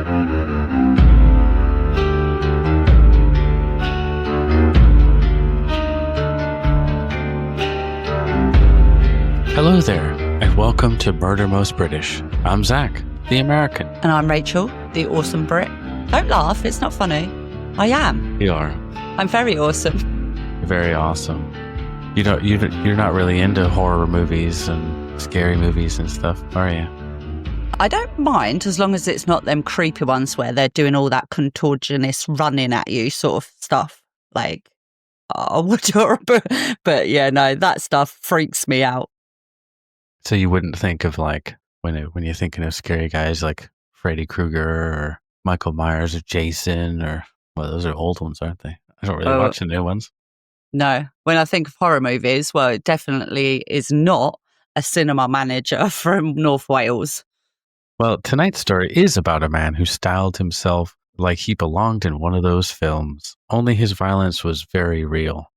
Hello there, and welcome to Murder Most British. I'm Zach, the American. And I'm Rachel, the awesome Brit. Don't laugh, it's not funny. I am. You are. I'm very awesome. Very awesome. You're not really into horror movies and scary movies and stuff, are you? I don't mind as long as it's not them creepy ones where they're doing all that contortionist running at you sort of stuff. Like, oh, adorable. But yeah, no, that stuff freaks me out. So you wouldn't think of like, when you're thinking of scary guys like Freddy Krueger or Michael Myers or Jason or, well, those are old ones, aren't they? I don't really watch the new ones. No. When I think of horror movies, well, it definitely is not a cinema manager from North Wales. Well, tonight's story is about a man who styled himself like he belonged in one of those films, only his violence was very real.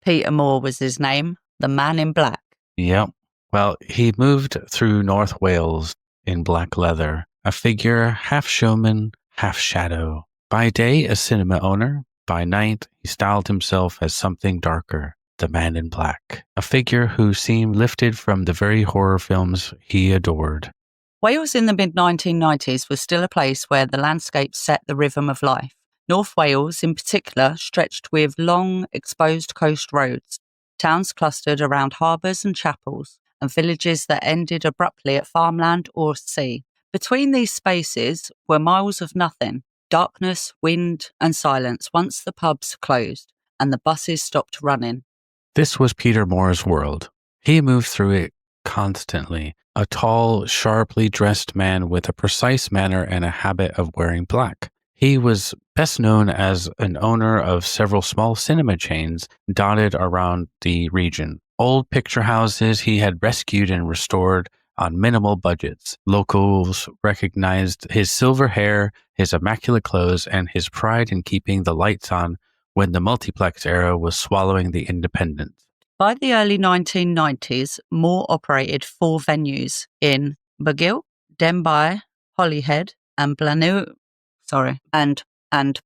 Peter Moore was his name, the man in black. Yep. Well, he moved through North Wales in black leather, a figure half showman, half shadow. By day, a cinema owner. By night, he styled himself as something darker, the man in black, a figure who seemed lifted from the very horror films he adored. Wales in the mid-1990s was still a place where the landscape set the rhythm of life. North Wales, in particular, stretched with long, exposed coast roads, towns clustered around harbours and chapels, and villages that ended abruptly at farmland or sea. Between these spaces were miles of nothing, darkness, wind, and silence once the pubs closed and the buses stopped running. This was Peter Moore's world. He moved through it constantly, a tall, sharply dressed man with a precise manner and a habit of wearing black. He was best known as an owner of several small cinema chains dotted around the region. Old picture houses he had rescued and restored on minimal budgets. Locals recognized his silver hair, his immaculate clothes, and his pride in keeping the lights on when the multiplex era was swallowing the independent. By the early 1990s, Moore operated 4 venues in Bugill, Denbigh, Holyhead, and Blaenau, and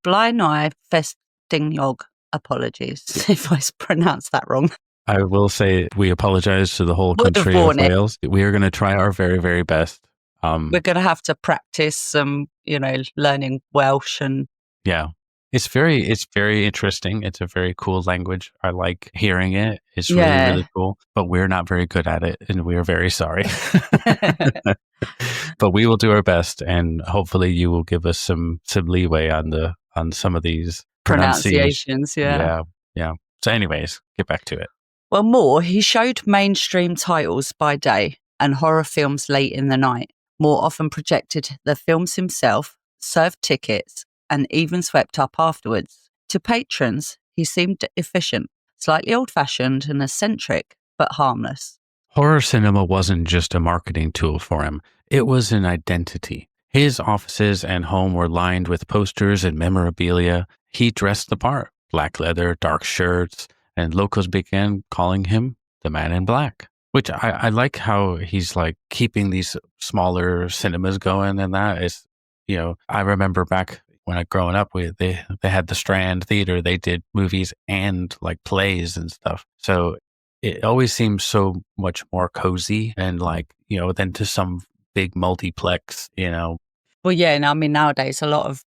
Blaenau Festiniog. Apologies if I pronounced that wrong. I will say we apologize to the whole country of Wales. We are going to try our very, very best. We're going to have to practice some, learning Welsh and... Yeah. It's very interesting. It's a very cool language. I like hearing it. It's really, really cool. But we're not very good at it, and we are very sorry. But we will do our best, and hopefully you will give us some leeway on some of these pronunciations. Yeah. So anyways, get back to it. Well, Moore, he showed mainstream titles by day and horror films late in the night. Moore often projected the films himself, served tickets, and even swept up afterwards. To patrons, he seemed efficient, slightly old-fashioned and eccentric, but harmless. Horror cinema wasn't just a marketing tool for him. It was an identity. His offices and home were lined with posters and memorabilia. He dressed the part, black leather, dark shirts, and locals began calling him the man in black, which I like how he's like keeping these smaller cinemas going. And that is, I remember back when I growing up, they had the Strand Theater. They did movies and like plays and stuff. So it always seems so much more cozy and than to some big multiplex, Well, yeah. And I mean, nowadays, a lot of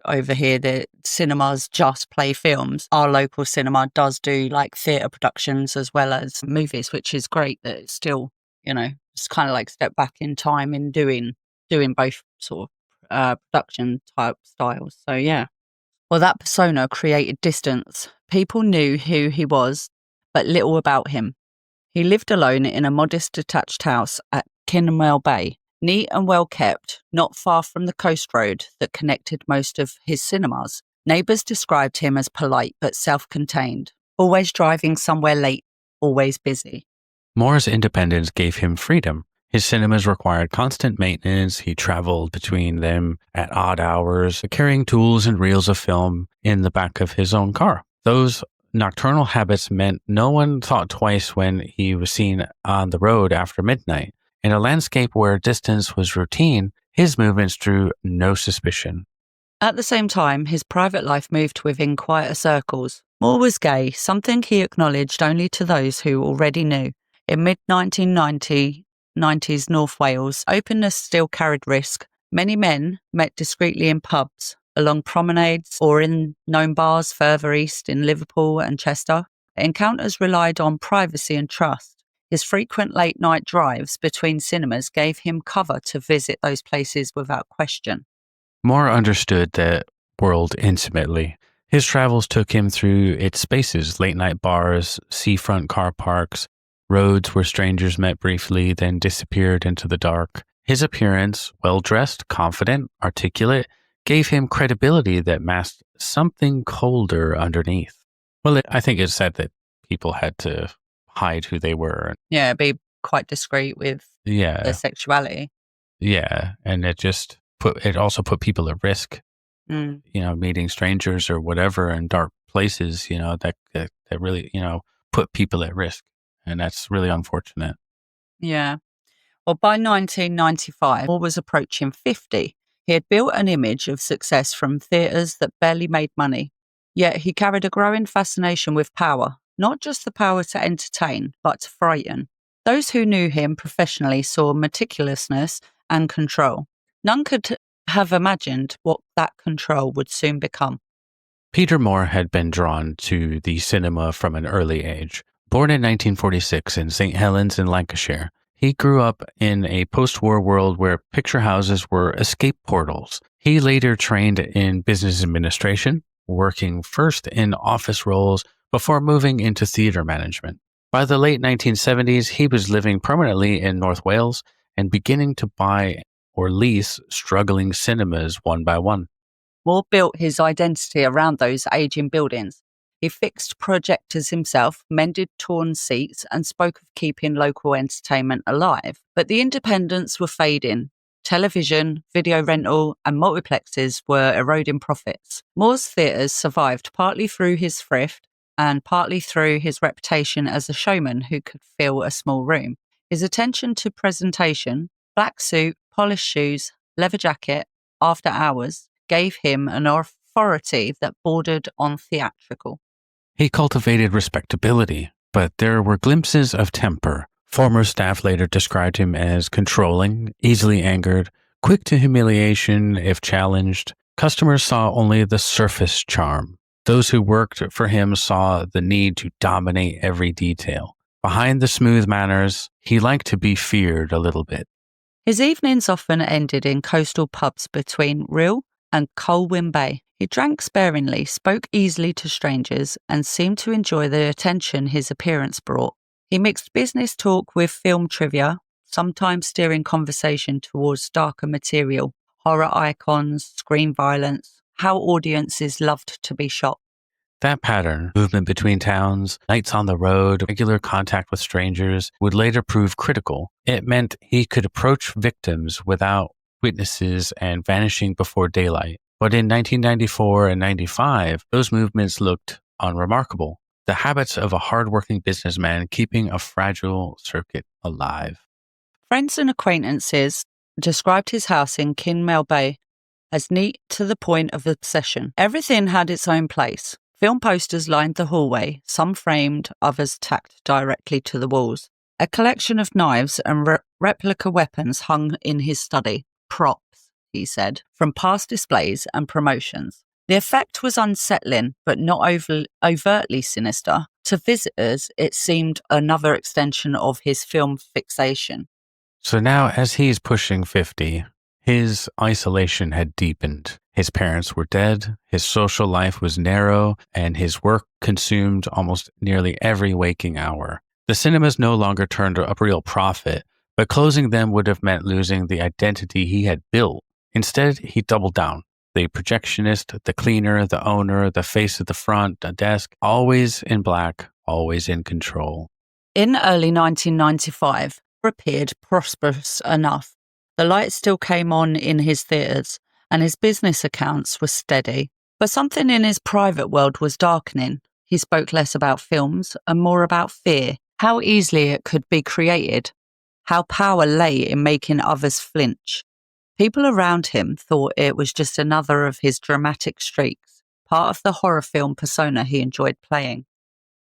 over here, the cinemas just play films. Our local cinema does do theatre productions as well as movies, which is great that it's still, it's kind of like step back in time in doing both sort of production type styles. So yeah. Well, that persona created distance. People knew who he was, but little about him. He lived alone in a modest detached house at Kinmel Bay, neat and well kept, not far from the coast road that connected most of his cinemas. Neighbours described him as polite but self-contained, always driving somewhere late, always busy. Moore's independence gave him freedom. His cinemas required constant maintenance. He traveled between them at odd hours, carrying tools and reels of film in the back of his own car. Those nocturnal habits meant no one thought twice when he was seen on the road after midnight. In a landscape where distance was routine, His movements drew no suspicion. At the same time, his private life moved within quieter circles. Moore was gay, something he acknowledged only to those who already knew. In mid-1990s North Wales, openness still carried risk. Many men met discreetly in pubs, along promenades, or in known bars further east in Liverpool and Chester. Encounters relied on privacy and trust. His frequent late-night drives between cinemas gave him cover to visit those places without question. Moore understood that world intimately. His travels took him through its spaces, late-night bars, seafront car parks, roads where strangers met briefly, then disappeared into the dark. His appearance, well-dressed, confident, articulate, gave him credibility that masked something colder underneath. Well, I think it's said that people had to hide who they were. Yeah, be quite discreet with their Yeah, sexuality. yeah, and it also put people at risk. Mm, Meeting strangers or whatever in dark places. That really put people at risk, and that's really unfortunate. yeah. Well, by 1995, Moore was approaching 50. He had built an image of success from theatres that barely made money. Yet he carried a growing fascination with power, not just the power to entertain, but to frighten. Those who knew him professionally saw meticulousness and control. None could have imagined what that control would soon become. Peter Moore had been drawn to the cinema from an early age. Born in 1946 in St. Helens in Lancashire, he grew up in a post-war world where picture houses were escape portals. He later trained in business administration, working first in office roles before moving into theatre management. By the late 1970s, he was living permanently in North Wales and beginning to buy or lease struggling cinemas one by one. Moore built his identity around those aging buildings. He fixed projectors himself, mended torn seats, and spoke of keeping local entertainment alive. But the independents were fading. Television, video rental, and multiplexes were eroding profits. Moore's theatres survived partly through his thrift and partly through his reputation as a showman who could fill a small room. His attention to presentation, black suit, polished shoes, leather jacket, after hours, gave him an authority that bordered on theatrical. He cultivated respectability, but there were glimpses of temper. Former staff later described him as controlling, easily angered, quick to humiliation if challenged. Customers saw only the surface charm. Those who worked for him saw the need to dominate every detail. Behind the smooth manners, he liked to be feared a little bit. His evenings often ended in coastal pubs between Rhyl and Colwyn Bay. He drank sparingly, spoke easily to strangers, and seemed to enjoy the attention his appearance brought. He mixed business talk with film trivia, sometimes steering conversation towards darker material, horror icons, screen violence, how audiences loved to be shot. That pattern, movement between towns, nights on the road, regular contact with strangers, would later prove critical. It meant he could approach victims without witnesses and vanishing before daylight. But in 1994 and 95, those movements looked unremarkable. The habits of a hardworking businessman keeping a fragile circuit alive. Friends and acquaintances described his house in Kinmel Bay as neat to the point of obsession. Everything had its own place. Film posters lined the hallway, some framed, others tacked directly to the walls. A collection of knives and replica weapons hung in his study. Props, he said, from past displays and promotions. The effect was unsettling, but not overtly sinister. To visitors, it seemed another extension of his film fixation. So now, as he's pushing 50, his isolation had deepened. His parents were dead, his social life was narrow, and his work consumed almost nearly every waking hour. The cinemas no longer turned a real profit, but closing them would have meant losing the identity he had built. Instead, he doubled down. The projectionist, the cleaner, the owner, the face at the front, the desk, always in black, always in control. In early 1995, appeared prosperous enough. The light still came on in his theatres, and his business accounts were steady. But something in his private world was darkening. He spoke less about films and more about fear, how easily it could be created, how power lay in making others flinch. People around him thought it was just another of his dramatic streaks, part of the horror film persona he enjoyed playing.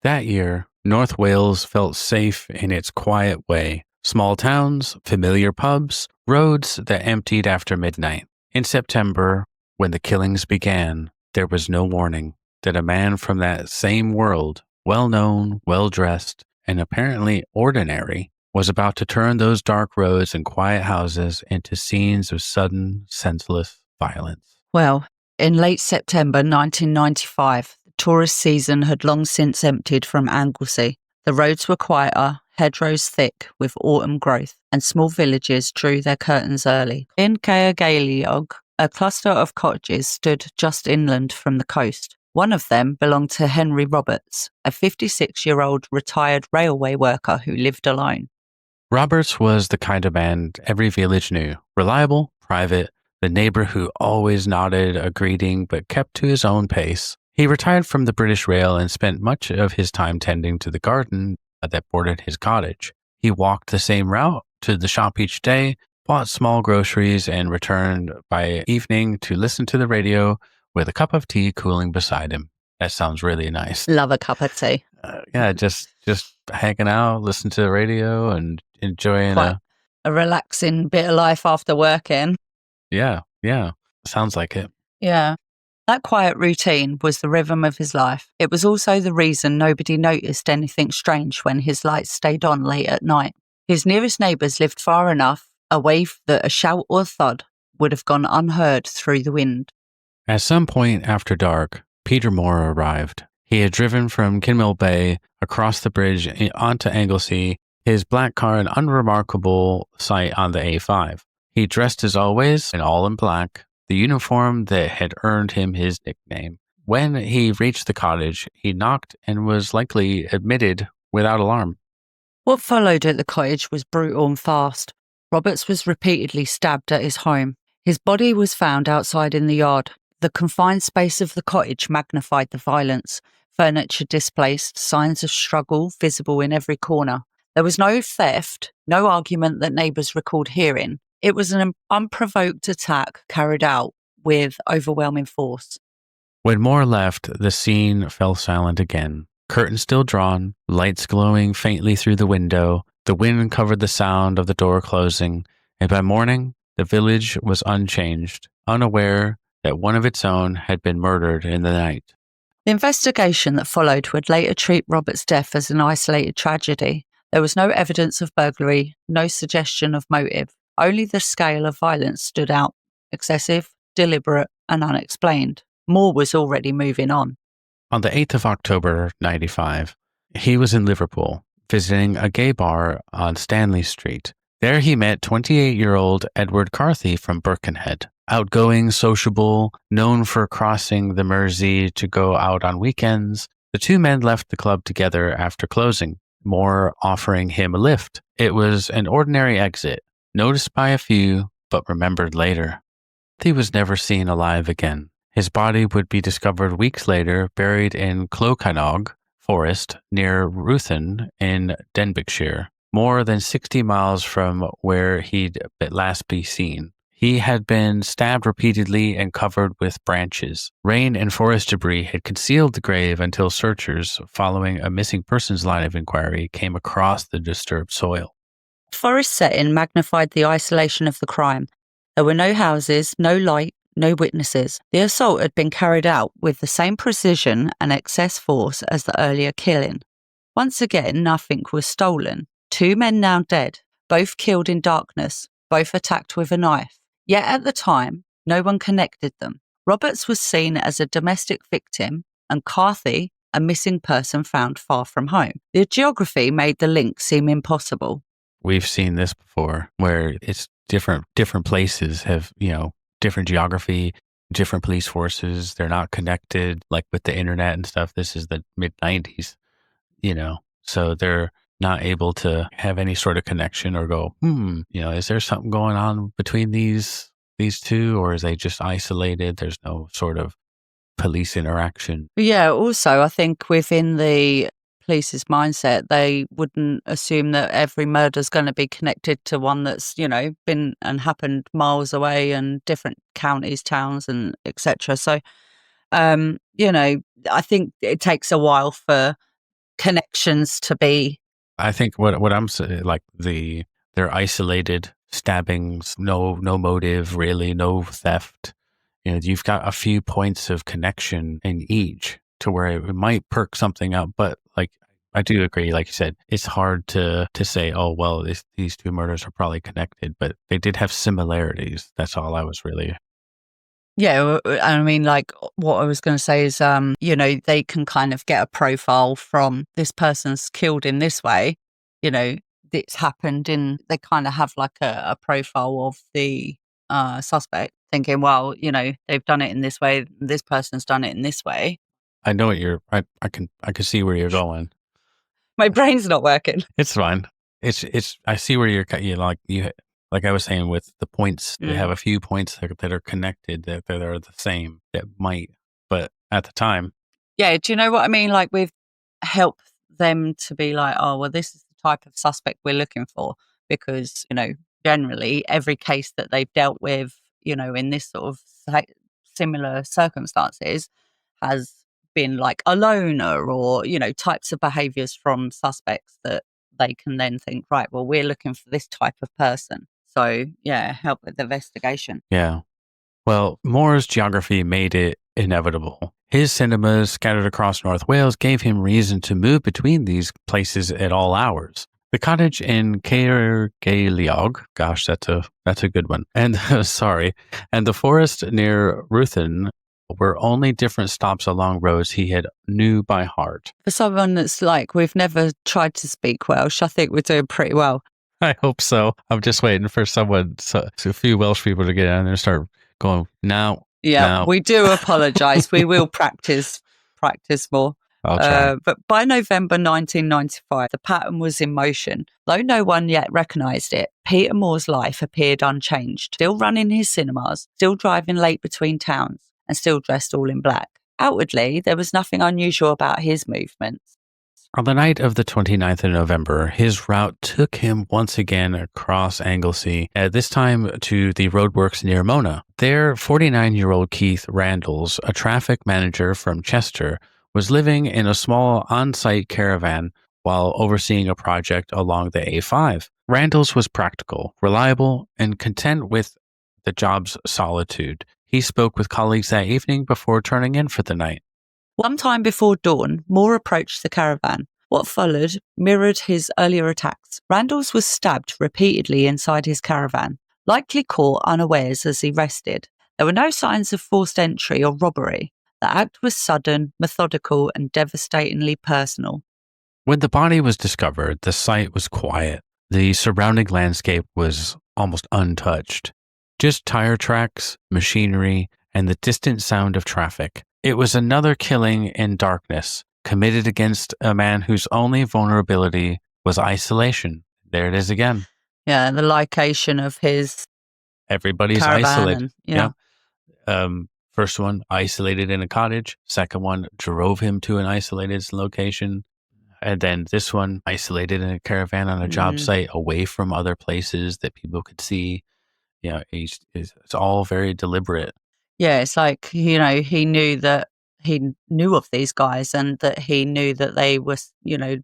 That year, North Wales felt safe in its quiet way. Small towns, familiar pubs, roads that emptied after midnight. In September, when the killings began, there was no warning that a man from that same world, well-known, well-dressed, and apparently ordinary, was about to turn those dark roads and quiet houses into scenes of sudden, senseless violence. Well, in late September 1995, the tourist season had long since emptied from Anglesey. The roads were quieter, hedgerows thick with autumn growth, and small villages drew their curtains early. In Caergaleog, a cluster of cottages stood just inland from the coast. One of them belonged to Henry Roberts, a 56-year-old retired railway worker who lived alone. Roberts was the kind of man every village knew. Reliable, private, the neighbor who always nodded a greeting but kept to his own pace. He retired from the British Rail and spent much of his time tending to the garden that bordered his cottage. He walked the same route to the shop each day, bought small groceries, and returned by evening to listen to the radio with a cup of tea cooling beside him. That sounds really nice. Love a cup of tea. Just hanging out, listening to the radio, and enjoying Quite a relaxing bit of life after working. Yeah. Sounds like it. Yeah. That quiet routine was the rhythm of his life. It was also the reason nobody noticed anything strange when his lights stayed on late at night. His nearest neighbours lived far enough away that a shout or thud would have gone unheard through the wind. At some point after dark, Peter Moore arrived. He had driven from Kinmel Bay across the bridge onto Anglesey, his black car an unremarkable sight on the A5. He dressed as always, all in black, the uniform that had earned him his nickname. When he reached the cottage, he knocked and was likely admitted without alarm. What followed at the cottage was brutal and fast. Roberts was repeatedly stabbed at his home. His body was found outside in the yard. The confined space of the cottage magnified the violence. Furniture displaced, signs of struggle visible in every corner. There was no theft, no argument that neighbours recalled hearing. It was an unprovoked attack carried out with overwhelming force. When Moore left, the scene fell silent again. Curtains still drawn, lights glowing faintly through the window. The wind covered the sound of the door closing, and by morning, the village was unchanged, unaware that one of its own had been murdered in the night. The investigation that followed would later treat Roberts' death as an isolated tragedy. There was no evidence of burglary, no suggestion of motive. Only the scale of violence stood out, excessive, deliberate, and unexplained. Moore was already moving on. On the 8th of October, 95, he was in Liverpool, visiting a gay bar on Stanley Street. There he met 28-year-old Edward Carthy from Birkenhead. Outgoing, sociable, known for crossing the Mersey to go out on weekends, the two men left the club together after closing, Moore offering him a lift. It was an ordinary exit, noticed by a few, but remembered later. He was never seen alive again. His body would be discovered weeks later, buried in Clocanog Forest near Ruthin in Denbighshire, more than 60 miles from where he'd last be seen. He had been stabbed repeatedly and covered with branches. Rain and forest debris had concealed the grave until searchers, following a missing persons line of inquiry, came across the disturbed soil. Forest setting magnified the isolation of the crime. There were no houses, no light, no witnesses. The assault had been carried out with the same precision and excess force as the earlier killing. Once again, nothing was stolen. Two men now dead, both killed in darkness, both attacked with a knife. Yet at the time, no one connected them. Roberts was seen as a domestic victim and Carthy a missing person found far from home. The geography made the link seem impossible. We've seen this before, where it's different places have, different geography, different police forces. They're not connected, like with the internet and stuff. This is the mid-90s, so they're not able to have any sort of connection or go, is there something going on between these two, or is they just isolated? There's no sort of police interaction. Yeah, also, I think within the police's mindset, they wouldn't assume that every murder's going to be connected to one that's, been and happened miles away and different counties, towns, and etc. So, I think it takes a while for connections to be. I think what I'm saying, like they're isolated stabbings, no motive really, no theft. You've got a few points of connection in each to where it might perk something up, but like I do agree, like you said, it's hard to say, oh well, these two murders are probably connected, but they did have similarities. That's all I was really. Yeah, I mean, like what I was going to say is, they can kind of get a profile from this person's killed in this way. It's happened they kind of have like a profile of the suspect, thinking, well, they've done it in this way. This person's done it in this way. I know what I can see where you're going. My brain's not working. It's fine. It's. I see where like I was saying with the points. They have a few points that are connected that are the same that might, but at the time, Yeah, do you know what I mean? Like we've helped them to be like, oh, well, this is the type of suspect we're looking for because, generally every case that they've dealt with, in this sort of similar circumstances has been like a loner or, types of behaviors from suspects that they can then think, right, well, we're looking for this type of person. So, yeah, help with the investigation. yeah. Well, Moore's geography made it inevitable. His cinemas scattered across North Wales gave him reason to move between these places at all hours. The cottage in Caergaeliog, gosh, that's a good one. And sorry, and the forest near Ruthin were only different stops along roads he had knew by heart. For someone that's like, we've never tried to speak Welsh, I think we're doing pretty well. I hope so. I'm just waiting for a few Welsh people to get in there and start going, now. Yeah, No. we do apologise. We will practice more. I'll try. But by November 1995, the pattern was in motion. Though no one yet recognised it, Peter Moore's life appeared unchanged, still running his cinemas, still driving late between towns, and still dressed all in black. Outwardly, there was nothing unusual about his movements. On the night of the 29th of November, his route took him once again across Anglesey, this time to the roadworks near Mona. There, 49-year-old Keith Randalls, a traffic manager from Chester, was living in a small on-site caravan while overseeing a project along the A5. Randalls was practical, reliable, and content with the job's solitude. He spoke with colleagues that evening before turning in for the night. One time before dawn, Moore approached the caravan. What followed mirrored his earlier attacks. Randalls was stabbed repeatedly inside his caravan, likely caught unawares as he rested. There were no signs of forced entry or robbery. The act was sudden, methodical, and devastatingly personal. When the body was discovered, the site was quiet. The surrounding landscape was almost untouched. Just tire tracks, machinery, and the distant sound of traffic. It was another killing in darkness, committed against a man whose only vulnerability was isolation. There it is again. Yeah, the location of his Everybody's caravan isolated. Yeah. First one, isolated in a cottage. Second one, drove him to an isolated location. And then this one, isolated in a caravan on a job site, away from other places that people could see. It's all very deliberate. Yeah, it's like, he knew of these guys and that he knew that they were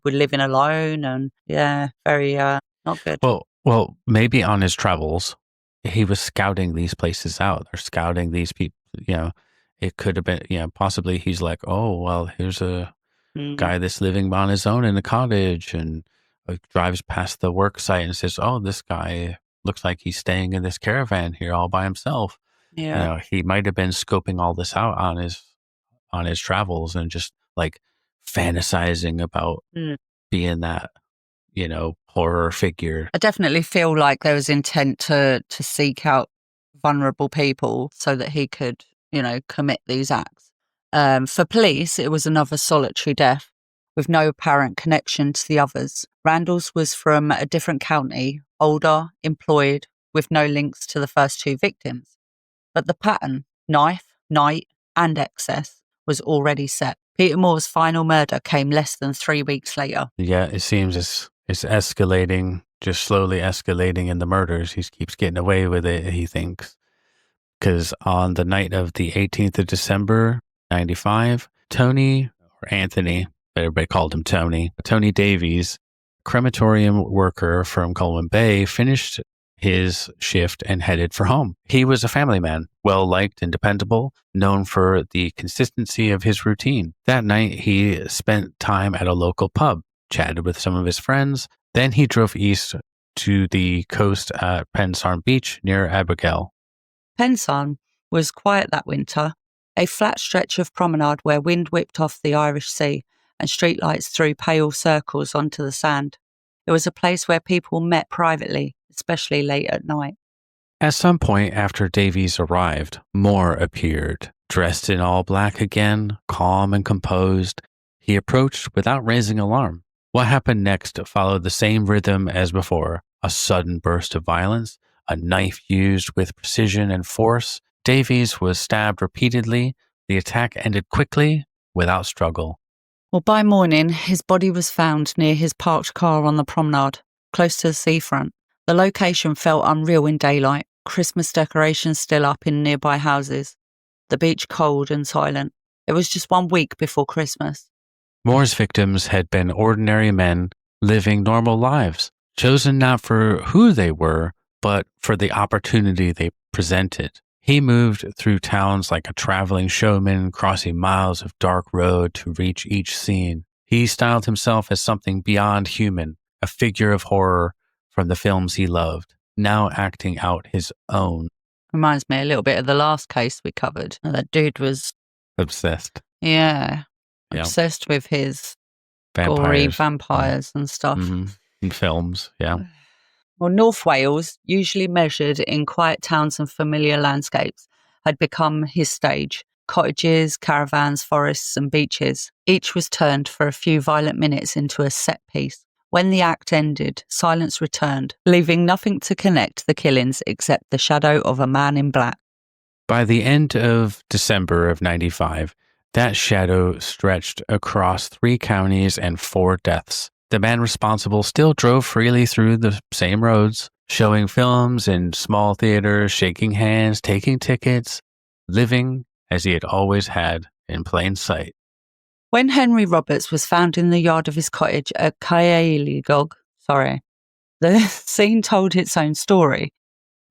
living alone and very not good. Well, maybe on his travels, he was scouting these places out or scouting these people. It could have been, possibly he's like, oh, well, here's a guy that's living on his own in a cottage and drives past the work site and says, oh, this guy looks like he's staying in this caravan here all by himself. Yeah. He might have been scoping all this out on his travels and just like fantasizing about being that, horror figure. I definitely feel like there was intent to seek out vulnerable people so that he could, commit these acts. For police, it was another solitary death with no apparent connection to the others. Randalls was from a different county, older, employed, with no links to the first two victims. But the pattern, knife, night, and excess, was already set. Peter Moore's final murder came less than 3 weeks later. Yeah, it seems it's escalating, just slowly escalating in the murders. He keeps getting away with it, he thinks. Because on the night of the 18th of December, 95, Tony, or Anthony, but everybody called him Tony Davies, crematorium worker from Coleman Bay, finished his shift and headed for home. He was a family man, well liked and dependable, known for the consistency of his routine. That night, he spent time at a local pub, chatted with some of his friends. Then he drove east to the coast at Pensarn Beach near Abigail. Pensarn was quiet that winter, a flat stretch of promenade where wind whipped off the Irish Sea and streetlights threw pale circles onto the sand. It was a place where people met privately, especially late at night. At some point after Davies arrived, Moore appeared, dressed in all black again, calm and composed. He approached without raising alarm. What happened next followed the same rhythm as before: a sudden burst of violence, a knife used with precision and force. Davies was stabbed repeatedly. The attack ended quickly, without struggle. Well, by morning, his body was found near his parked car on the promenade, close to the seafront. The location felt unreal in daylight, Christmas decorations still up in nearby houses, the beach cold and silent. It was just 1 week before Christmas. Moore's victims had been ordinary men living normal lives, chosen not for who they were, but for the opportunity they presented. He moved through towns like a traveling showman, crossing miles of dark road to reach each scene. He styled himself as something beyond human, a figure of horror from the films he loved, now acting out his own. Reminds me a little bit of the last case we covered. That dude was, Obsessed. yeah, Yeah. obsessed with his gory vampires and stuff. Mm-hmm. In films, yeah. Well, North Wales, usually measured in quiet towns and familiar landscapes, had become his stage. Cottages, caravans, forests and beaches. Each was turned for a few violent minutes into a set piece. When the act ended, silence returned, leaving nothing to connect the killings except the shadow of a man in black. By the end of December of 95, that shadow stretched across 3 counties and 4 deaths. The man responsible still drove freely through the same roads, showing films in small theaters, shaking hands, taking tickets, living as he had always had, in plain sight. When Henry Roberts was found in the yard of his cottage at Caerllegog, the scene told its own story.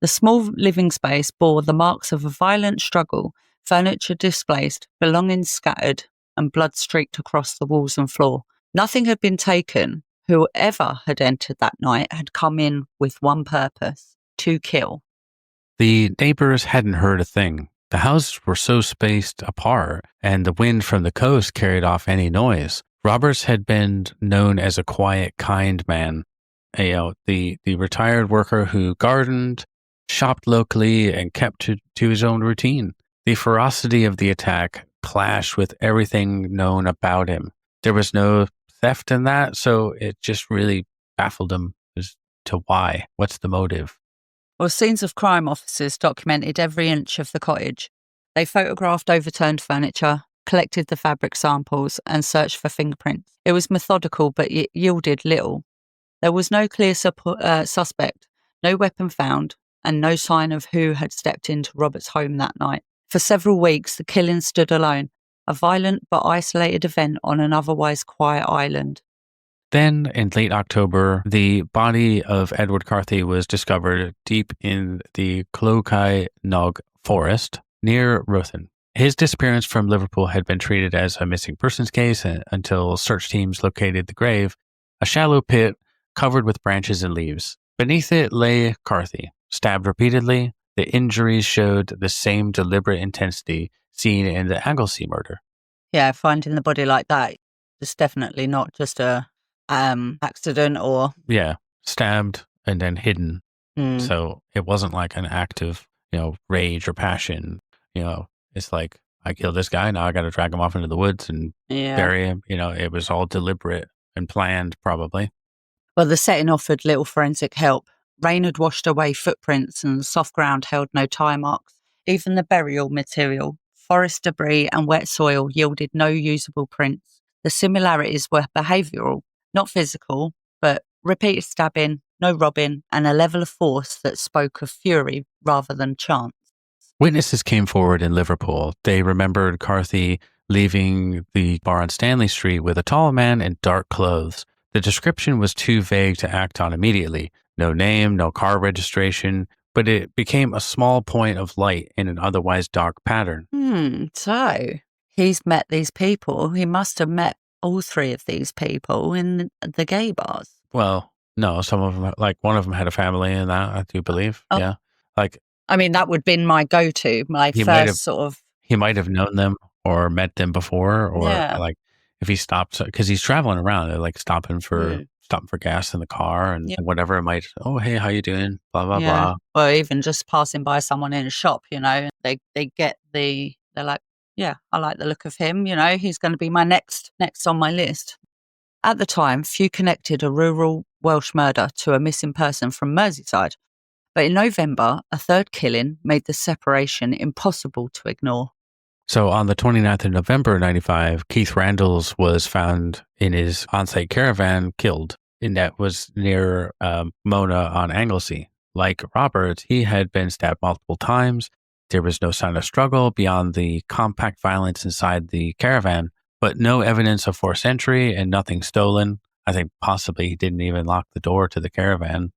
The small living space bore the marks of a violent struggle, furniture displaced, belongings scattered, and blood streaked across the walls and floor. Nothing had been taken. Whoever had entered that night had come in with one purpose: to kill. The neighbors hadn't heard a thing. The houses were so spaced apart, and the wind from the coast carried off any noise. Roberts had been known as a quiet, kind man. The retired worker who gardened, shopped locally, and kept to his own routine. The ferocity of the attack clashed with everything known about him. There was no theft in that, so it just really baffled him as to why. What's the motive? Well, scenes of crime officers documented every inch of the cottage. They photographed overturned furniture, collected the fabric samples, and searched for fingerprints. It was methodical, but it yielded little. There was no clear suspect, no weapon found, and no sign of who had stepped into Robert's home that night. For several weeks, the killing stood alone, a violent but isolated event on an otherwise quiet island. Then, in late October, the body of Edward Carthy was discovered deep in the Clogau Nog forest near Rothin. His disappearance from Liverpool had been treated as a missing persons case until search teams located the grave, a shallow pit covered with branches and leaves. Beneath it lay Carthy, stabbed repeatedly. The injuries showed the same deliberate intensity seen in the Anglesey murder. Yeah, finding the body like that is definitely not just a accident or... Yeah, stabbed and then hidden. So it wasn't like an act of, rage or passion. It's like, I killed this guy, now I got to drag him off into the woods and bury him. It was all deliberate and planned, probably. Well, the setting offered little forensic help. Rain had washed away footprints and soft ground held no tire marks. Even the burial material, Forest debris and wet soil yielded no usable prints. The similarities were behavioural, not physical, but repeated stabbing, no robbing, and a level of force that spoke of fury rather than chance. Witnesses came forward in Liverpool. They remembered Carthy leaving the bar on Stanley Street with a tall man in dark clothes. The description was too vague to act on immediately. No name, no car registration, but it became a small point of light in an otherwise dark pattern. So he's met these people. He must have met all three of these people in the gay bars. Well, no, some of them, like one of them had a family in that, I do believe. Oh. Yeah. Like, I mean, that would have been my go-to, my he might have first sort of. he might have known them or met them before, or Yeah. like if he stopped because he's traveling around, they're like stopping for Mm. gas in the car and Yeah. whatever it might. Oh, hey, how you doing? Blah blah Yeah. blah. Or even just passing by someone in a shop, they get they're like, yeah, I like the look of him, he's going to be my next on my list. At the time, few connected a rural Welsh murder to a missing person from Merseyside. But in November, a third killing made the separation impossible to ignore. So on the 29th of November 95, Keith Randalls was found in his on-site caravan killed, and that was near Mona on Anglesey. Like Robert, he had been stabbed multiple times. There was no sign of struggle beyond the compact violence inside the caravan, but no evidence of forced entry and nothing stolen. I think possibly he didn't even lock the door to the caravan.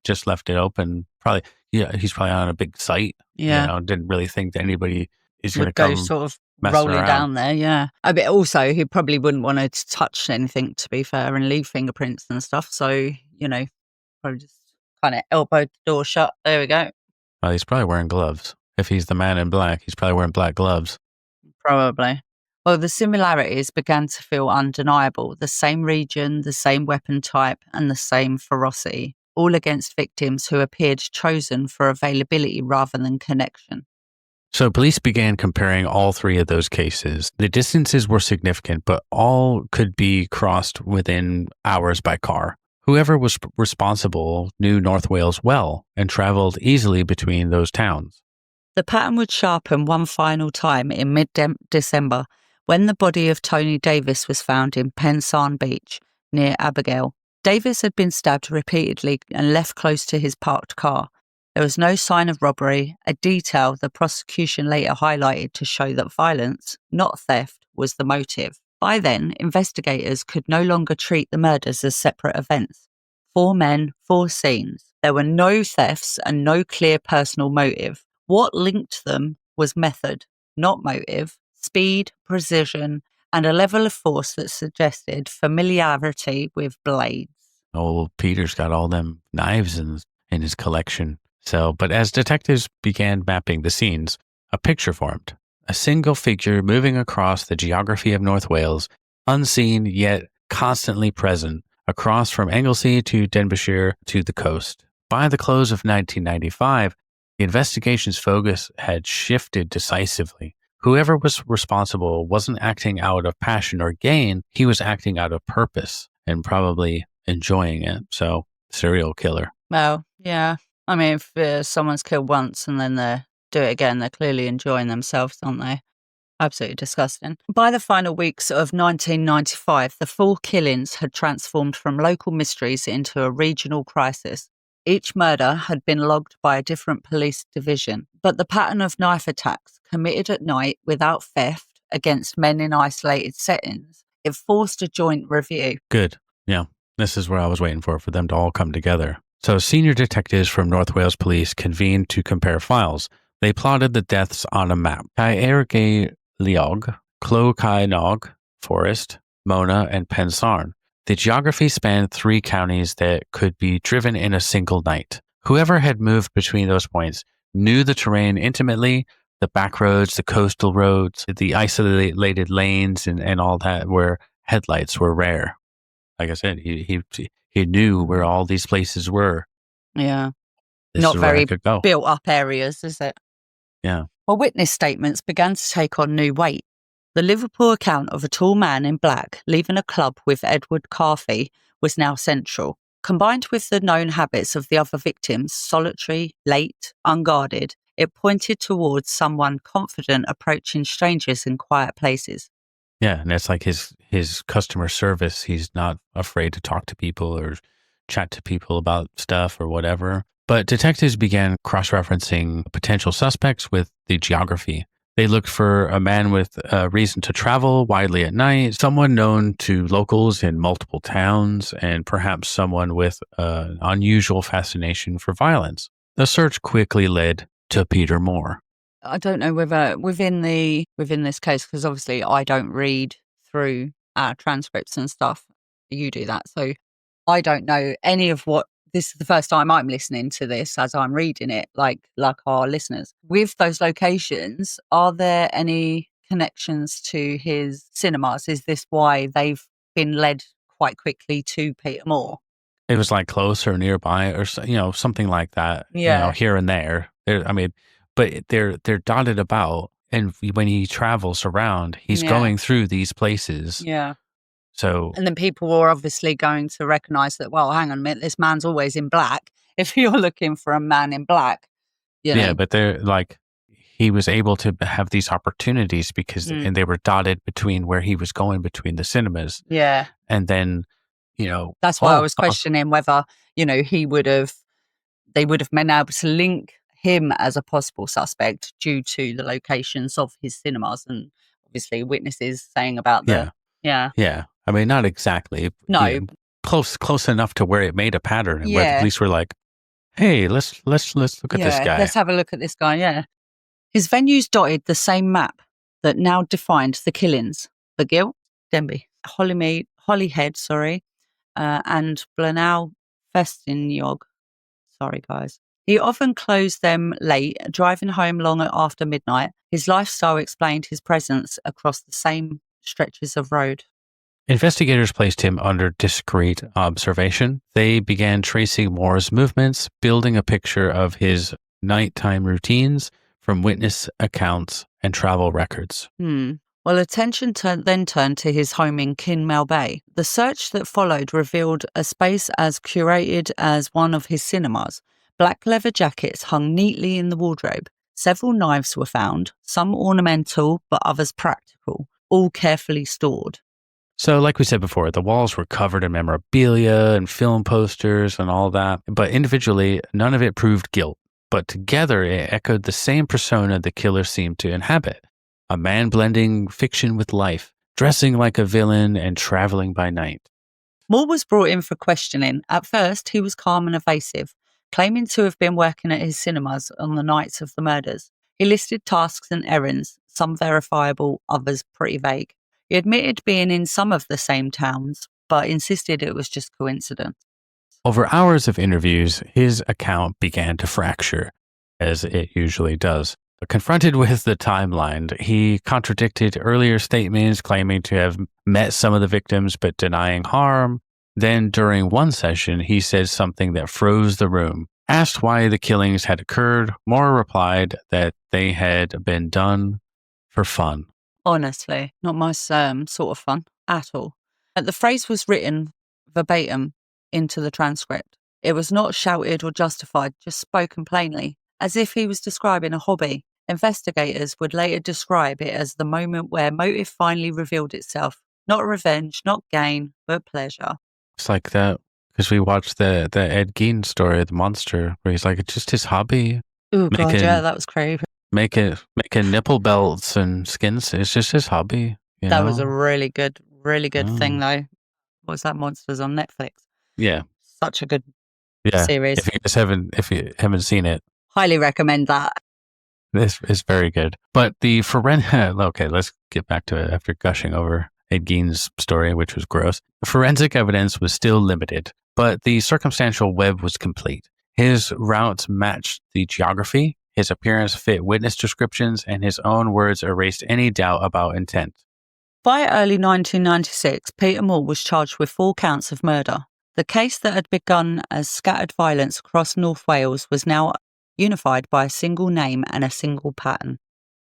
Just left it open. Probably, yeah, he's probably on a big site. Yeah. Didn't really think that anybody is going to Would go come sort of messing rolling around. down there, yeah. But also, he probably wouldn't want to touch anything, to be fair, and leave fingerprints and stuff. So, probably just kind of elbowed the door shut. There we go. Well, he's probably wearing gloves. If he's the man in black, he's probably wearing black gloves. Probably. Well, the similarities began to feel undeniable. The same region, the same weapon type, and the same ferocity, all against victims who appeared chosen for availability rather than connection. So police began comparing all three of those cases. The distances were significant, but all could be crossed within hours by car. Whoever was responsible knew North Wales well and traveled easily between those towns. The pattern would sharpen one final time in mid-December when the body of Tony Davis was found in Pensarn Beach near Abigail. Davis had been stabbed repeatedly and left close to his parked car. There was no sign of robbery, a detail the prosecution later highlighted to show that violence, not theft, was the motive. By then, investigators could no longer treat the murders as separate events. 4 men, 4 scenes. There were no thefts and no clear personal motive. What linked them was method, not motive, speed, precision, and a level of force that suggested familiarity with blades. Oh, Peter's got all them knives in his collection. But as detectives began mapping the scenes, a picture formed. A single figure moving across the geography of North Wales, unseen yet constantly present, across from Anglesey to Denbighshire to the coast. By the close of 1995, the investigation's focus had shifted decisively. Whoever was responsible wasn't acting out of passion or gain, he was acting out of purpose and probably enjoying it. So, serial killer. Well, yeah. I mean, if someone's killed once and then they do it again, they're clearly enjoying themselves, aren't they? Absolutely disgusting. By the final weeks of 1995, the 4 killings had transformed from local mysteries into a regional crisis. Each murder had been logged by a different police division, but the pattern of knife attacks committed at night without theft against men in isolated settings, it forced a joint review. Good. Yeah. This is what I was waiting for them to all come together. So senior detectives from North Wales Police convened to compare files. They plotted the deaths on a map. Caerge Liog, Clo Nog, Forest, Mona, and Pensarn. The geography spanned 3 counties that could be driven in a single night. Whoever had moved between those points knew the terrain intimately, the back roads, the coastal roads, the isolated lanes, and all that where headlights were rare. Like I said, he knew where all these places were. Yeah. This Not is where I very could go. built up areas, is it? Yeah. Well, witness statements began to take on new weight. The Liverpool account of a tall man in black leaving a club with Edward Carthy was now central. Combined with the known habits of the other victims, solitary, late, unguarded, It pointed towards someone confident approaching strangers in quiet places. Yeah, and it's like his customer service. He's not afraid to talk to people or chat to people about stuff or whatever. But detectives began cross-referencing potential suspects with the geography. They looked for a man with a reason to travel widely at night, someone known to locals in multiple towns, and perhaps someone with an unusual fascination for violence. The search quickly led to Peter Moore. I don't know whether within this case, because obviously I don't read through our transcripts and stuff. You do that, so I don't know any of what. This is the first time I'm listening to this as I'm reading it, like our listeners. With those locations, are there any connections to his cinemas? Is this why they've been led quite quickly to Peter Moore? It was like close or nearby or something like that, Yeah, here and there. I mean, but they're dotted about, and when he travels around, he's yeah, going through these places. yeah. So And then people were obviously going to recognize that, well, hang on a minute, this man's always in black. If you're looking for a man in black, you yeah, know. but they're like he was able to have these opportunities because Mm, and they were dotted between where he was going between the cinemas, yeah. and then That's why I was questioning whether, they would have been able to link him as a possible suspect due to the locations of his cinemas and obviously witnesses saying about yeah, yeah. yeah. I mean, not exactly, No, close enough to where it made a pattern, and where the yeah, police were like, "Hey, let's look at this yeah. guy." Let's have a look at this guy. Yeah. His venues dotted the same map that now defined the killings: the Guilt, Denby, Holyhead, and Blenau Festiniog. Sorry, guys. He often closed them late, driving home long after midnight. His lifestyle explained his presence across the same stretches of road. Investigators placed him under discreet observation. They began tracing Moore's movements, building a picture of his nighttime routines from witness accounts and travel records. Well, attention then turned to his home in Kinmel Bay. The search that followed revealed a space as curated as one of his cinemas. Black leather jackets hung neatly in the wardrobe. Several knives were found, some ornamental but others practical, all carefully stored. So, like we said before, the walls were covered in memorabilia and film posters and all that, but individually, none of it proved guilt. But together, it echoed the same persona the killer seemed to inhabit: a man blending fiction with life, dressing like a villain and traveling by night. Moore was brought in for questioning. At first, he was calm and evasive, claiming to have been working at his cinemas on the nights of the murders. He listed tasks and errands, some verifiable, others pretty vague. He admitted being in some of the same towns, but insisted it was just coincidence. Over hours of interviews, his account began to fracture, as it usually does. But confronted with the timeline, he contradicted earlier statements, claiming to have met some of the victims but denying harm. Then, during one session, he said something that froze the room. Asked why the killings had occurred, Moore replied that they had been done for fun. Honestly, not my sort of fun at all. The phrase was written verbatim into the transcript. It was not shouted or justified, just spoken plainly, as if he was describing a hobby. Investigators would later describe it as the moment where motive finally revealed itself. Not revenge, not gain, but pleasure. It's like that because we watched the Ed Gein story, The Monster, where he's like, it's just his hobby. Oh, God, Making yeah, that was crazy. making nipple belts and skins. It's just his hobby. That was a Oh. really good thing, though. What was that? Monsters on Netflix. Yeah. Such a good Yeah. series. If you haven't seen it, Highly recommend that. this is very good. But the forensic, okay, let's get back to it after gushing over Ed Gein's story, which was gross. The forensic evidence was still limited, but the circumstantial web was complete. His routes matched the geography, his appearance fit witness descriptions, and his own words erased any doubt about intent. By early 1996, Peter Moore was charged with 4 counts of murder. The case that had begun as scattered violence across North Wales was now unified by a single name and a single pattern.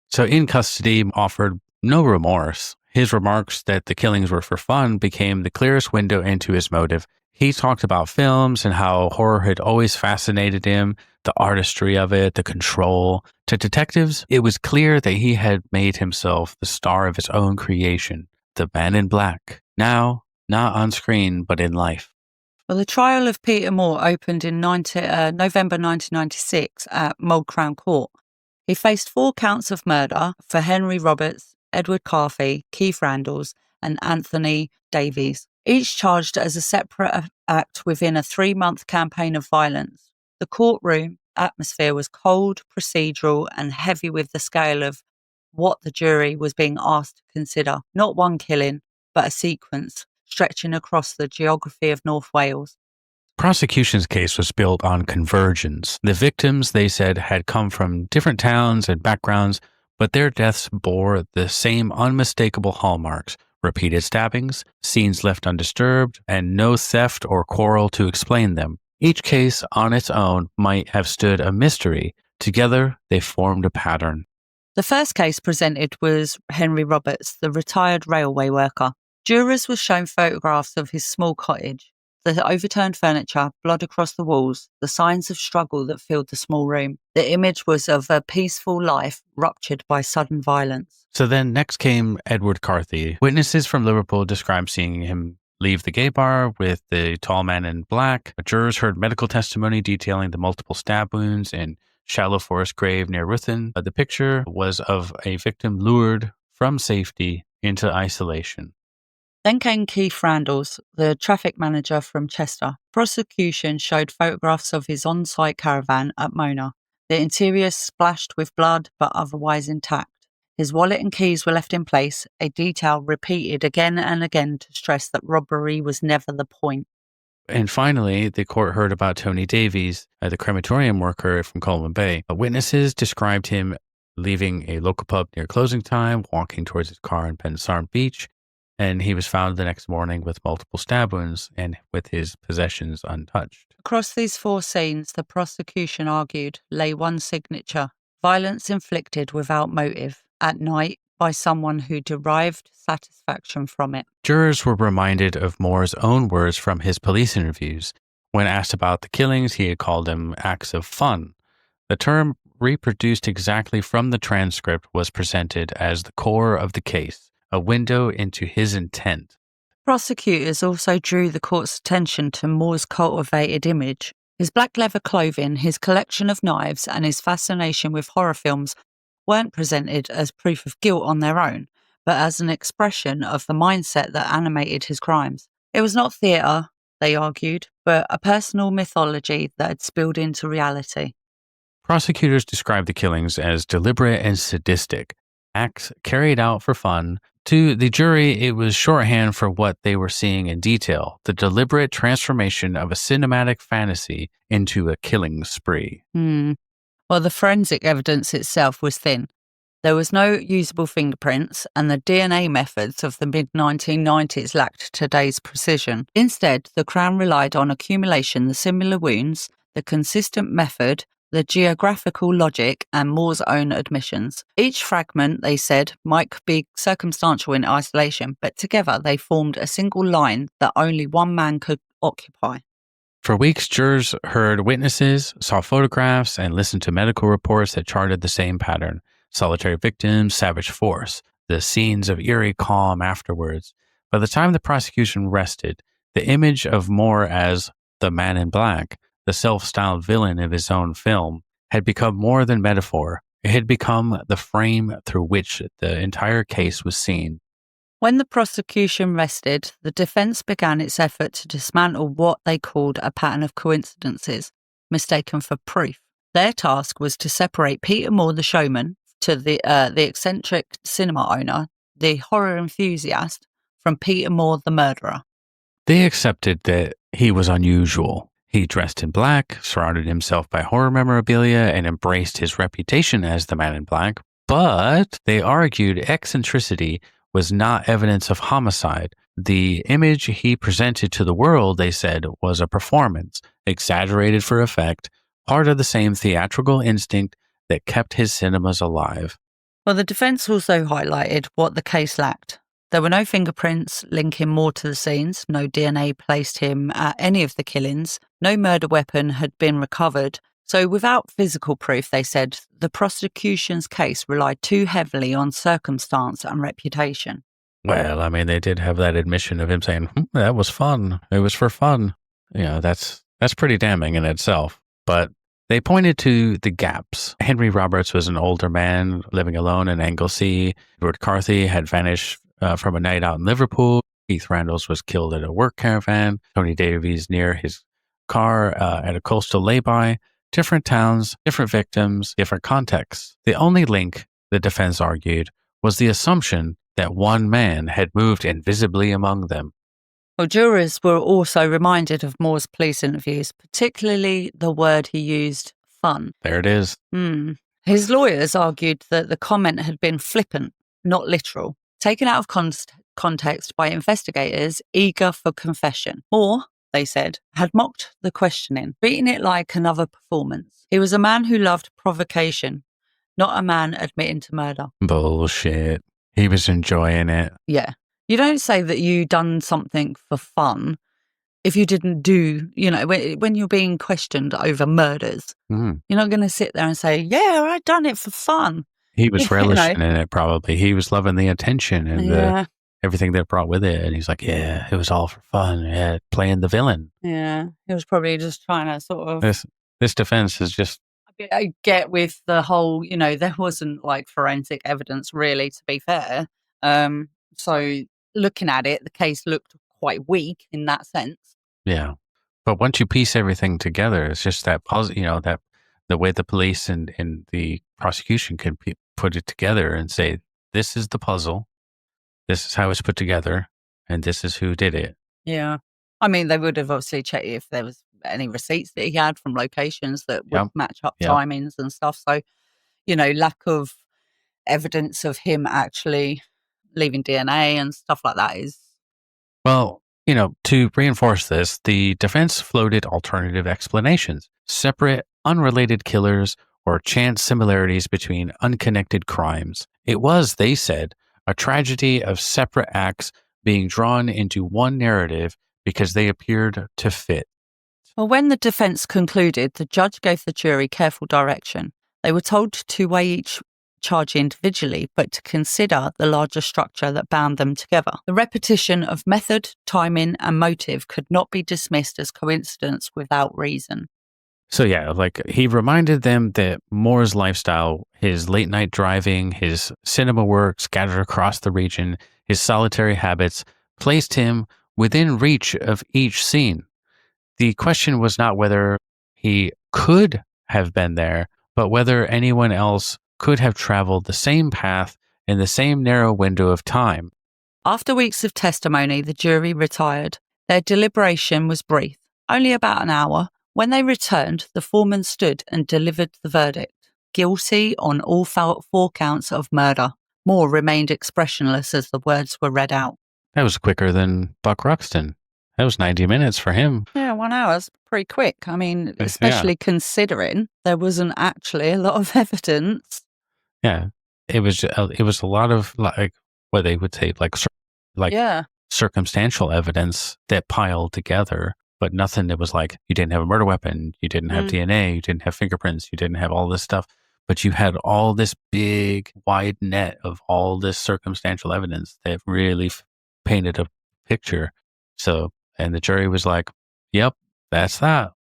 So in custody, offered no remorse. His remarks that the killings were for fun became the clearest window into his motive. He talked about films and how horror had always fascinated him, the artistry of it, the control. To detectives, it was clear that he had made himself the star of his own creation, the Man in Black. Now, not on screen, but in life. Well, the trial of Peter Moore opened in November 1996 at Mold Crown Court. He faced 4 counts of murder for Henry Roberts, Edward Carthy, Keith Randalls, and Anthony Davies, each charged as a separate act within a 3-month campaign of violence. The courtroom atmosphere was cold, procedural, and heavy with the scale of what the jury was being asked to consider. Not one killing, but a sequence stretching across the geography of North Wales. Prosecution's case was built on convergence. The victims, they said, had come from different towns and backgrounds, but their deaths bore the same unmistakable hallmarks: repeated stabbings, scenes left undisturbed, and no theft or quarrel to explain them. Each case on its own might have stood a mystery. Together, they formed a pattern. The first case presented was Henry Roberts, the retired railway worker. Jurors were shown photographs of his small cottage, the overturned furniture, blood across the walls, the signs of struggle that filled the small room. The image was of a peaceful life ruptured by sudden violence. So then next came Edward Carthy. Witnesses from Liverpool described seeing him leave the gay bar with the tall man in black. Jurors heard medical testimony detailing the multiple stab wounds in Shallow Forest grave near Ruthin. The picture was of a victim lured from safety into isolation. Then came Keith Randalls, the traffic manager from Chester. Prosecution showed photographs of his on-site caravan at Mona. The interior splashed with blood but otherwise intact. His wallet and keys were left in place, a detail repeated again and again to stress that robbery was never the point. And finally, the court heard about Tony Davies, the crematorium worker from Coleman Bay. Witnesses described him leaving a local pub near closing time, walking towards his car in Pensarn Beach, and he was found the next morning with multiple stab wounds and with his possessions untouched. Across these 4 scenes, the prosecution argued, lay one signature: violence inflicted without motive, at night, by someone who derived satisfaction from it. Jurors were reminded of Moore's own words from his police interviews. When asked about the killings, he had called them acts of fun. The term, reproduced exactly from the transcript, was presented as the core of the case, a window into his intent. Prosecutors also drew the court's attention to Moore's cultivated image. His black leather clothing, his collection of knives, and his fascination with horror films weren't presented as proof of guilt on their own, but as an expression of the mindset that animated his crimes. It was not theatre, they argued, but a personal mythology that had spilled into reality. Prosecutors described the killings as deliberate and sadistic, acts carried out for fun. To the jury, it was shorthand for what they were seeing in detail: the deliberate transformation of a cinematic fantasy into a killing spree. Well, the forensic evidence itself was thin. There was no usable fingerprints, and the DNA methods of the mid-1990s lacked today's precision. Instead, the Crown relied on accumulation, the similar wounds, the consistent method, the geographical logic, and Moore's own admissions. Each fragment, they said, might be circumstantial in isolation, but together they formed a single line that only one man could occupy. For weeks, jurors heard witnesses, saw photographs, and listened to medical reports that charted the same pattern: solitary victims, savage force, the scenes of eerie calm afterwards. By the time the prosecution rested, the image of Moore as the Man in Black, the self-styled villain of his own film, had become more than metaphor. It had become the frame through which the entire case was seen. When the prosecution rested, the defence began its effort to dismantle what they called a pattern of coincidences, mistaken for proof. Their task was to separate Peter Moore, the showman, to the eccentric cinema owner, the horror enthusiast, from Peter Moore, the murderer. They accepted that he was unusual. He dressed in black, surrounded himself by horror memorabilia, and embraced his reputation as the Man in Black. But they argued eccentricity was not evidence of homicide. The image he presented to the world, they said, was a performance, exaggerated for effect, part of the same theatrical instinct that kept his cinemas alive. Well, the defence also highlighted what the case lacked: There were no fingerprints linking Moore to the scenes, no DNA placed him at any of the killings, no murder weapon had been recovered. So without physical proof, they said, the prosecution's case relied too heavily on circumstance and reputation. Well, I mean, they did have that admission of him saying, that was fun. It was for fun. You know, that's pretty damning in itself. But they pointed to the gaps. Henry Roberts was an older man living alone in Anglesey. Edward Carthy had vanished from a night out in Liverpool. Keith Randalls was killed at a work caravan. Tony Davies near his car at a coastal lay-by. Different towns, different victims, different contexts. The only link, the defense argued, was the assumption that one man had moved invisibly among them. Well, jurors were also reminded of Moore's police interviews, particularly the word he used, fun. There it is. His lawyers argued that the comment had been flippant, not literal, taken out of context by investigators eager for confession. Moore, they said, had mocked the questioning, treating it like another performance. He was a man who loved provocation, not a man admitting to murder. Bullshit. He was enjoying it. Yeah. You don't say that you done something for fun if you didn't do, when you're being questioned over murders. You're not going to sit there and say, yeah, I done it for fun. He was relishing in it, probably. He was loving the attention and everything that brought with it. And he's like, yeah, it was all for fun. Yeah, playing the villain. Yeah, he was probably just trying to sort of... This defense is just... I get with the whole, there wasn't like forensic evidence really, to be fair. So looking at it, the case looked quite weak in that sense. Yeah. But once you piece everything together, it's just that puzzle, that the way the police and the prosecution can put it together and say, this is the puzzle, this is how it's put together, and this is who did it. Yeah. I mean, they would have obviously checked if there was any receipts that he had from locations that would match up timings and stuff. So, lack of evidence of him actually leaving DNA and stuff like that is... Well, to reinforce this, the defense floated alternative explanations, separate, unrelated killers, or chance similarities between unconnected crimes. It was, they said, a tragedy of separate acts being drawn into one narrative because they appeared to fit. Well, when the defense concluded, the judge gave the jury careful direction. They were told to weigh each charge individually, but to consider the larger structure that bound them together. The repetition of method, timing, and motive could not be dismissed as coincidence without reason. So he reminded them that Moore's lifestyle, his late night driving, his cinema work scattered across the region, his solitary habits, placed him within reach of each scene. The question was not whether he could have been there, but whether anyone else could have traveled the same path in the same narrow window of time. After weeks of testimony, the jury retired. Their deliberation was brief, only about an hour. When they returned, the foreman stood and delivered the verdict. Guilty on all four counts of murder. Moore remained expressionless as the words were read out. That was quicker than Buck Ruxton. That was 90 minutes for him. Yeah, 1 hour's pretty quick. I mean, especially considering there wasn't actually a lot of evidence. Yeah, it was a lot of what they would say circumstantial evidence that piled together, but nothing that was like you didn't have a murder weapon, you didn't have DNA, you didn't have fingerprints, you didn't have all this stuff, but you had all this big wide net of all this circumstantial evidence that really painted a picture. So, and the jury was like, "Yep, that's that."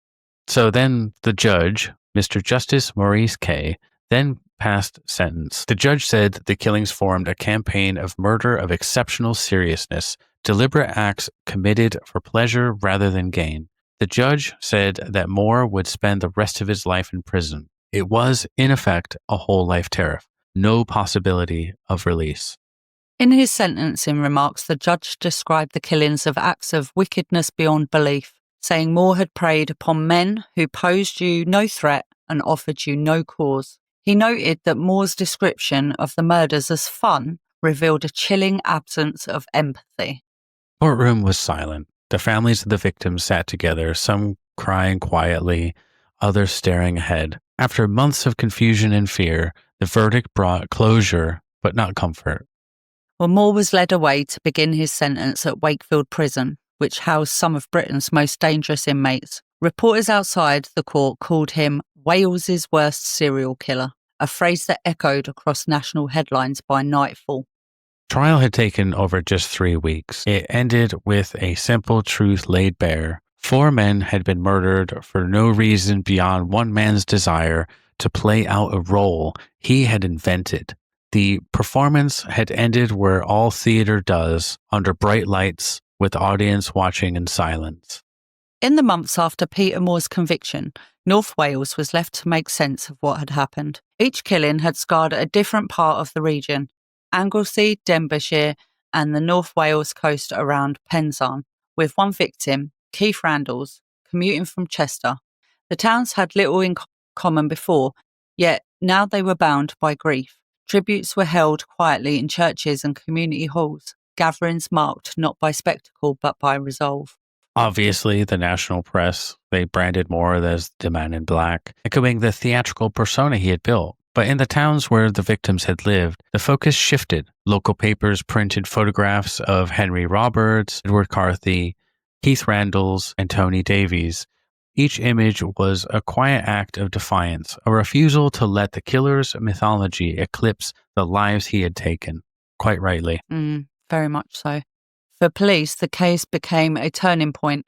So then the judge, Mr. Justice Maurice Kay, then passed sentence. The judge said the killings formed a campaign of murder of exceptional seriousness, deliberate acts committed for pleasure rather than gain. The judge said that Moore would spend the rest of his life in prison. It was, in effect, a whole life tariff. No possibility of release. In his sentencing remarks, the judge described the killings of acts of wickedness beyond belief, saying Moore had preyed upon men who posed you no threat and offered you no cause. He noted that Moore's description of the murders as fun revealed a chilling absence of empathy. Courtroom was silent. The families of the victims sat together, some crying quietly, others staring ahead. After months of confusion and fear, the verdict brought closure, but not comfort. Well, Moore was led away to begin his sentence at Wakefield Prison, which housed some of Britain's most dangerous inmates. Reporters outside the court called him Wales's worst serial killer, a phrase that echoed across national headlines by nightfall. Trial had taken over just 3 weeks. It ended with a simple truth laid bare. 4 men had been murdered for no reason beyond one man's desire to play out a role he had invented. The performance had ended where all theater does, under bright lights, with the audience watching in silence. In the months after Peter Moore's conviction, North Wales was left to make sense of what had happened. Each killing had scarred a different part of the region: Anglesey, Denbighshire, and the North Wales coast around Penzance, with one victim, Keith Randalls, commuting from Chester. The towns had little in common before, yet now they were bound by grief. Tributes were held quietly in churches and community halls, gatherings marked not by spectacle but by resolve. Obviously, the national press, they branded Moore as the man in black, echoing the theatrical persona he had built. But in the towns where the victims had lived, the focus shifted. Local papers printed photographs of Henry Roberts, Edward Carthy, Keith Randalls, and Tony Davies. Each image was a quiet act of defiance, a refusal to let the killer's mythology eclipse the lives he had taken. Quite rightly. Very much so. For police, the case became a turning point.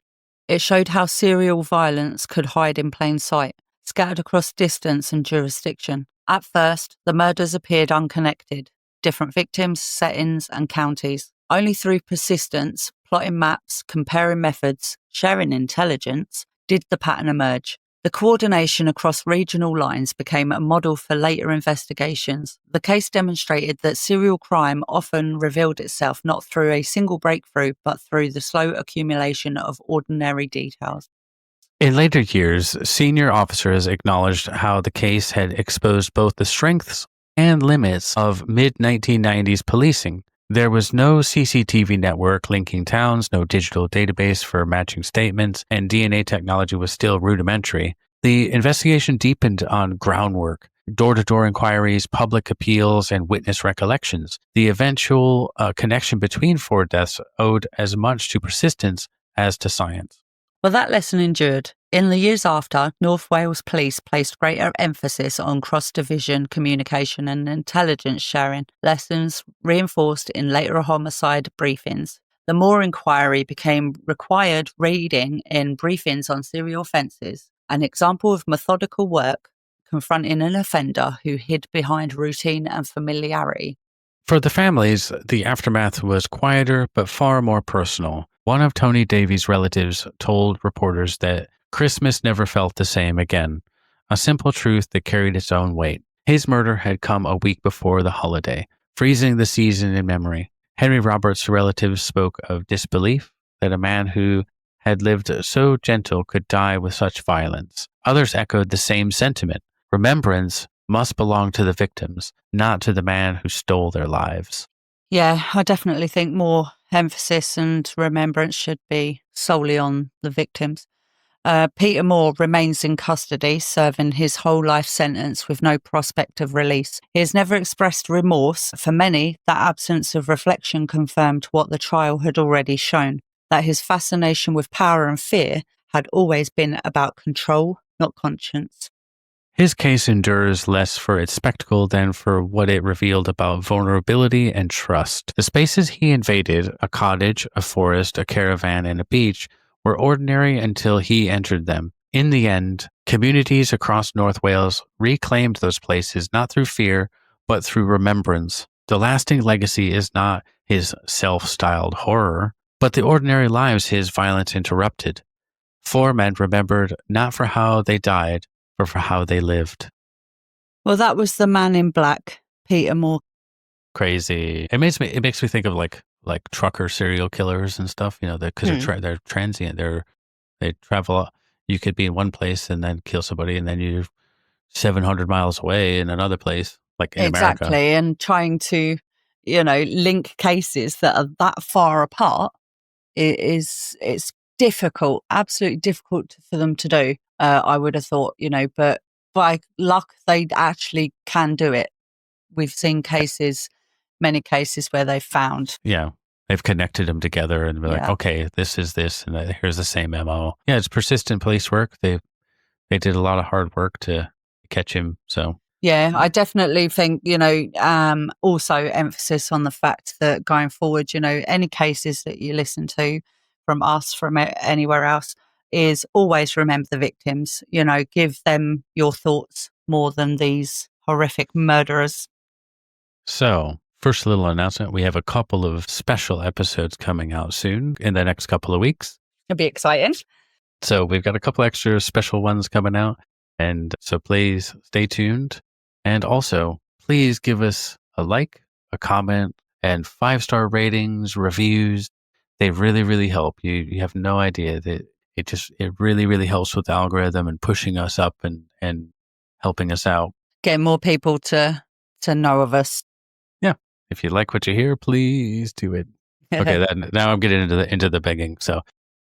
It showed how serial violence could hide in plain sight, scattered across distance and jurisdiction. At first, the murders appeared unconnected, different victims, settings, and counties. Only through persistence, plotting maps, comparing methods, sharing intelligence, did the pattern emerge. The coordination across regional lines became a model for later investigations. The case demonstrated that serial crime often revealed itself not through a single breakthrough, but through the slow accumulation of ordinary details. In later years, senior officers acknowledged how the case had exposed both the strengths and limits of mid-1990s policing. There was no CCTV network linking towns, no digital database for matching statements, and DNA technology was still rudimentary. The investigation deepened on groundwork, door-to-door inquiries, public appeals, and witness recollections. The eventual connection between 4 deaths owed as much to persistence as to science. Well, that lesson endured. In the years after, North Wales Police placed greater emphasis on cross-division communication and intelligence sharing, lessons reinforced in later homicide briefings. The Moore inquiry became required reading in briefings on serial offences, an example of methodical work confronting an offender who hid behind routine and familiarity. For the families, the aftermath was quieter but far more personal. One of Tony Davies' relatives told reporters that Christmas never felt the same again, a simple truth that carried its own weight. His murder had come a week before the holiday, freezing the season in memory. Henry Roberts' relatives spoke of disbelief that a man who had lived so gentle could die with such violence. Others echoed the same sentiment. Remembrance must belong to the victims, not to the man who stole their lives. Yeah, I definitely think more emphasis and remembrance should be solely on the victims. Peter Moore remains in custody, serving his whole life sentence with no prospect of release. He has never expressed remorse. For many, that absence of reflection confirmed what the trial had already shown, that his fascination with power and fear had always been about control, not conscience. His case endures less for its spectacle than for what it revealed about vulnerability and trust. The spaces he invaded, a cottage, a forest, a caravan, and a beach, were ordinary until he entered them. In the end, communities across North Wales reclaimed those places not through fear, but through remembrance. The lasting legacy is not his self-styled horror, but the ordinary lives his violence interrupted. 4 men remembered not for how they died, but for how they lived. Well, that was the man in black, Peter Moore. Crazy. It makes me think of like trucker serial killers and stuff. You know, because they're transient. They travel. You could be in one place and then kill somebody, and then you're 700 miles away in another place, like in Exactly, America. and trying to, link cases that are that far apart it's difficult, absolutely difficult for them to do. I would have thought, but by luck, they actually can do it. We've seen cases many cases where they found. Yeah. They've connected them together and be like, Yeah. okay, this is this, and here's the same MO. Yeah, it's persistent police work. They did a lot of hard work to catch him. So Yeah, I definitely think, also emphasis on the fact that going forward, any cases that you listen to from us, from anywhere else, is always remember the victims, give them your thoughts more than these horrific murderers. So, first little announcement, we have a couple of special episodes coming out soon in the next couple of weeks. It'll be exciting. So we've got a couple extra special ones coming out. And so please stay tuned. And also, please give us a like, a comment, and 5-star ratings, reviews. They really, really help. You have no idea that it really, really helps with the algorithm and pushing us up and helping us out. Getting more people to know of us. Yeah. If you like what you hear, please do it. Okay, now I'm getting into the begging. So,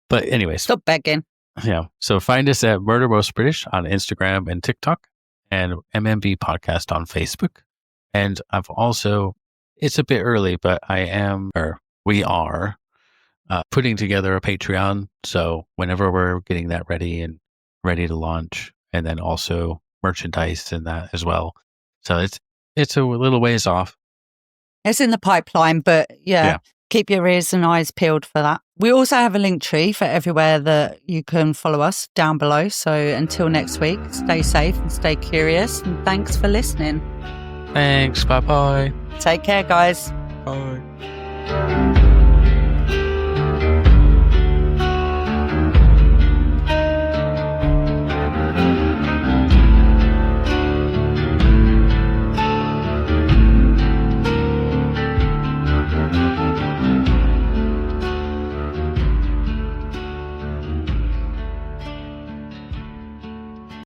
but anyways, Stop begging. Yeah. So find us at Murder Most British on Instagram and TikTok, and MMB Podcast on Facebook. And I've also, it's a bit early, but we are putting together a Patreon. So whenever we're getting that ready and ready to launch, and then also merchandise and that as well. So it's a little ways off. It's in the pipeline, but yeah. Keep your ears and eyes peeled for that. We also have a link tree for everywhere that you can follow us down below. So until next week, stay safe and stay curious. And thanks for listening. Thanks. Bye-bye. Take care, guys. Bye.